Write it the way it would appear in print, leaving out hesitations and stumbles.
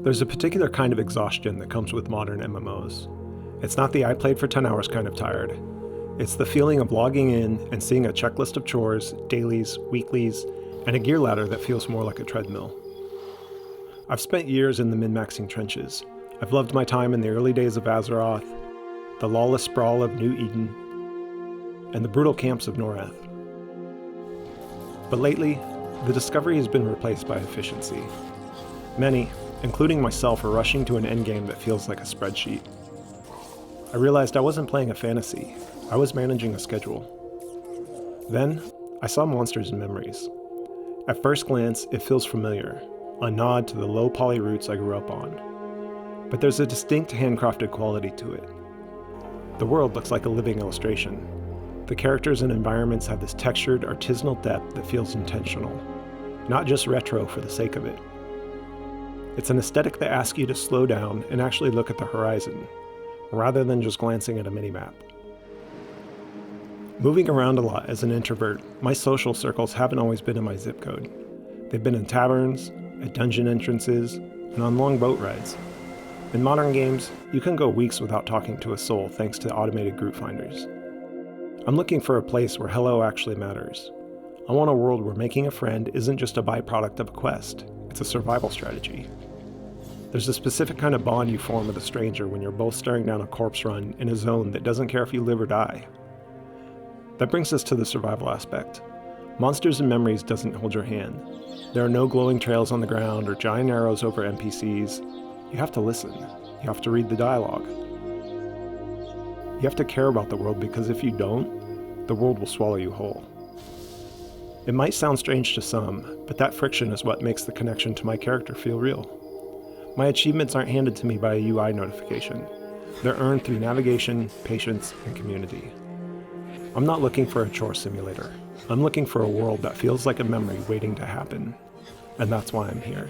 There's a particular kind of exhaustion that comes with modern MMOs. It's not the "I played for 10 hours" kind of tired. It's the feeling of logging in and seeing a checklist of chores, dailies, weeklies, and a gear ladder that feels more like a treadmill. I've spent years in the min-maxing trenches. I've loved my time in the early days of Azeroth, the lawless sprawl of New Eden, and the brutal camps of Norath. But lately, the discovery has been replaced by efficiency. Many, including myself, are rushing to an endgame that feels like a spreadsheet. I realized I wasn't playing a fantasy, I was managing a schedule. Then, I saw monsters and memories. At first glance, it feels familiar, a nod to the low-poly roots I grew up on. But there's a distinct handcrafted quality to it. The world looks like a living illustration. The characters and environments have this textured, artisanal depth that feels intentional, not just retro for the sake of it. It's an aesthetic that asks you to slow down and actually look at the horizon, rather than just glancing at a minimap. Moving around a lot as an introvert, my social circles haven't always been in my zip code. They've been in taverns, at dungeon entrances, and on long boat rides. In modern games, you can go weeks without talking to a soul thanks to automated group finders. I'm looking for a place where hello actually matters. I want a world where making a friend isn't just a byproduct of a quest, it's a survival strategy. There's a specific kind of bond you form with a stranger when you're both staring down a corpse run in a zone that doesn't care if you live or die. That brings us to the survival aspect. Monsters and Memories doesn't hold your hand. There are no glowing trails on the ground or giant arrows over NPCs. You have to listen. You have to read the dialogue. You have to care about the world because if you don't, the world will swallow you whole. It might sound strange to some, but that friction is what makes the connection to my character feel real. My achievements aren't handed to me by a UI notification. They're earned through navigation, patience, and community. I'm not looking for a chore simulator. I'm looking for a world that feels like a memory waiting to happen. And that's why I'm here.